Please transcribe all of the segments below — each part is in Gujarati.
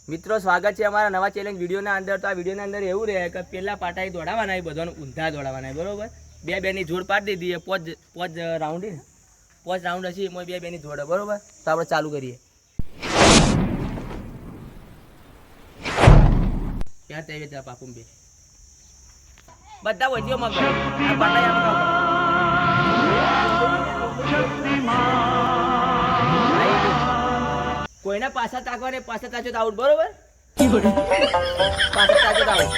મિત્રો સ્વાગત છે અમારા નવા ચેલેન્જ વિડીયોના અંદર. તો આ વિડીયોના અંદર એવું રહે કે પહેલા પાટા દોડાવવાના એ બધાને ઊંધા દોડાવવાના બરોબર. બે બેની જોડ પાડી દીધી પોચ રાઉન્ડ ને પોચ રાઉન્ડ હશે એમાં બે બેની જોડ બરોબર. તો આપણે ચાલુ કરીએ. ક્યાં તૈયાર છે પાપુમ બે બધા વચ્ચે મગ આ પાટા કોઈના પાછા તાકવાને પાછા તાચો તો આઉટ બરોબર. પાછા તાચો તો આઉટ.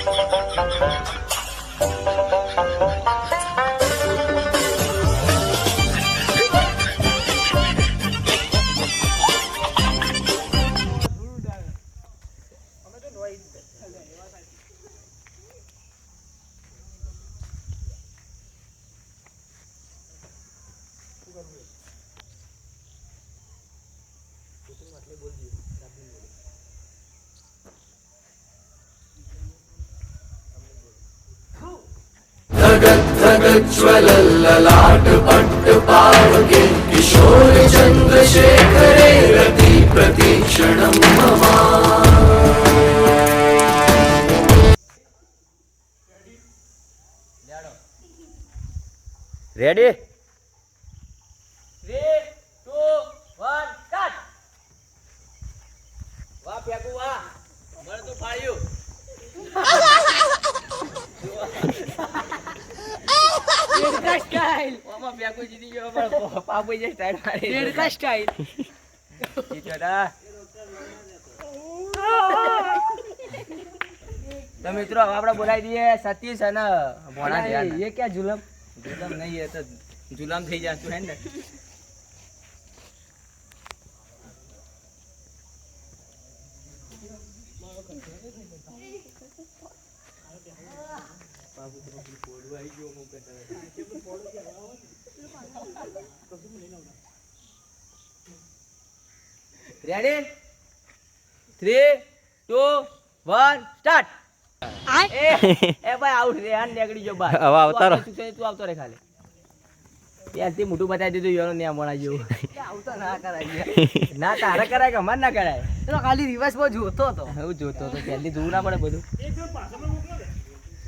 ज्वलल्ललाट पट्ट पावके किशोर चन्द्रशेखरे रति प्रतीक्षणं मम. Ready 3 2 1 start. વાહ ફેકુ વાહ બળ તો ફાડ્યું. ડેડકા સ્ટાઇલ ઓમાં ફેકુ જીતી ગયો પણ પાપુ જે સ્ટાઇલ મારી ડેડકા સ્ટાઇલ જીતડા. તો મિત્રો હવે આપણે બોલાવી દઈએ સતીશ અને ભોણા ધ્યાન. ये क्या जुलम जुलम नहीं है तो जुलम થઈ જતું હે ને. Ready 3 2 1 start. એ ભાઈ આઉટ રે આન નીકળી જો બહાર. હવે આવતારો તું આવતો રે ખાલી. ત્યારથી મોટું બતાવી દીધું યાર ને મોણા જેવું. આવતો ના કરાય ના તારે કરાય કે અમાર ના કરાય. તો ખાલી રિવર્સ માં જોતો હતો. હું જોતો હતો પહેલી જોવું ના પડે બધું.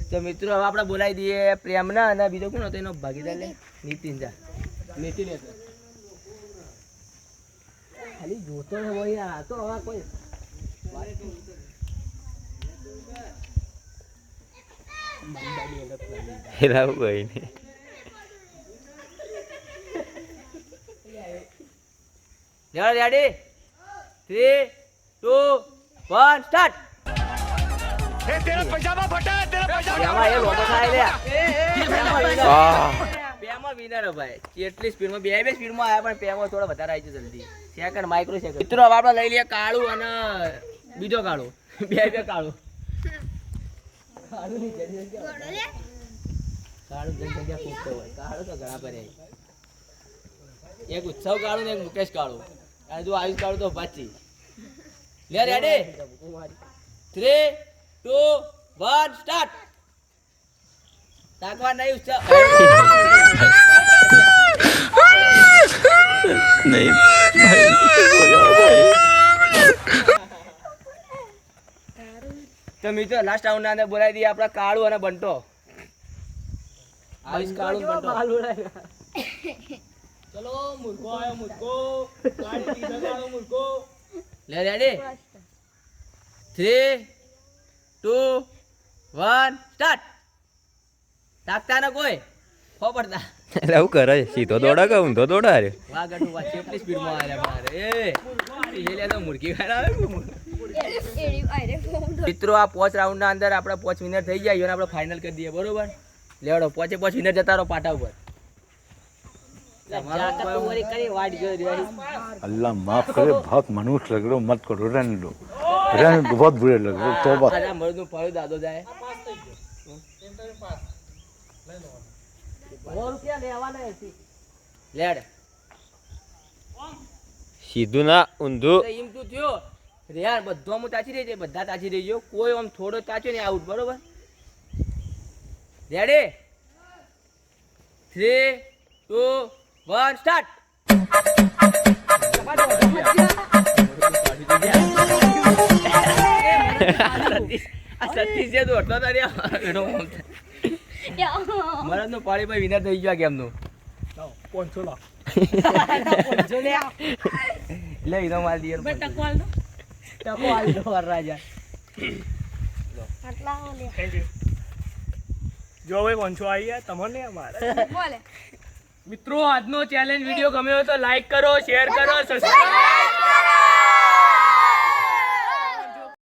તો મિત્રો હવે આપણે બોલાવી દઈએ પ્રેમના અને બીજો કોણ હતો એનો ભાગીદાર લે નીતિન જા. નીતિન હતો ખાલી જોતો ને ભાઈ. આ તો હવે કોઈ હેરાવ કોઈ નહીં. Ready 3 2 1 start. तेरा पजामा फटा है, तेरा पजामा એ લોટો થાય લે. પેમાં વિનર ભાઈ. કેટલી સ્પીડમાં બે સ્પીડમાં આયા પણ પેમાં થોડો વધારે આવી છે જલ્દી. Second micro second. મિત્રો હવે આપણે લઈ લઈએ કાળું અને બીજો કાળું બે કાળું. કાળું ની જગ્યા કાળું જગ્યા ફૂટતો હોય. કાળું તો ઘણા પર એક ઉત્સવ કાળું ને એક મુકેશ કાળું અને જો આયુષ કાળું તો પાછી. લે રેડી 3 2 1 સ્ટાર્ટ. તાકવા નહીં ઉત્સવ નહીં. તો મિત્રો લાસ્ટ રાઉન્ડ ના અંદર બોલાવી દઈએ આપણા કાળું અને બંટો. આવીશ કાળું બંટો. ચલો મુર્ગો આયો મુર્ગો. ગાડી લીધો કાળો મુર્ગો. લે રેડી 3 2 1 સ્ટાર્ટ. તાકતા ને કોઈ ખબરદાર. એટલે આવું કરે સીધો દોડા કે ઊંધો દોડા રે. વાહ ગટુ વાહ કેટલી સ્પીડમાં આયા મારે. એ લે તો મુર્ગી ખાના મિત્રો. આ 5 રાઉન્ડ ના અંદર આપણે 5 વિનર થઈ જાય અને આપણે ફાઇનલ કરી દઈએ બરોબર. લેવડો 5 વિનર જતા રહો પાટા ઉપર. अल्लाह माफ करे, बहुत मनुष्य लग रहे हो, मत करो, रहने दो, रहने दो, बहुत बुरे लग रहे हो. तौबा. અરે મરદનું ફળ દાદો જાય. લેડ સીધું ના ઊંધું. એમ તું થયો રે યાર. બધો હું તાચી રહી છે. બધા તાચી રહી ગયો. કોઈ આમ થોડો તાચ્યો ને આઉટ બરોબર. Ready 3 2 1 start. આ સતીશ જે દોડતો હતો ને એનો મરદનો પાડી ભાઈ વિનર થઈ ગયો આ ગેમનો. 500 લાખ. લે ઈનો માલ દીયો ટકો આલ દો વરરાજા. Thank you. જો ભાઈ 500 આવી ગયા તમને અમારે. મિત્રો આજનો ચેલેન્જ વિડીયો ગમ્યો તો લાઈક કરો, શેર કરો, સબસ્ક્રાઇબ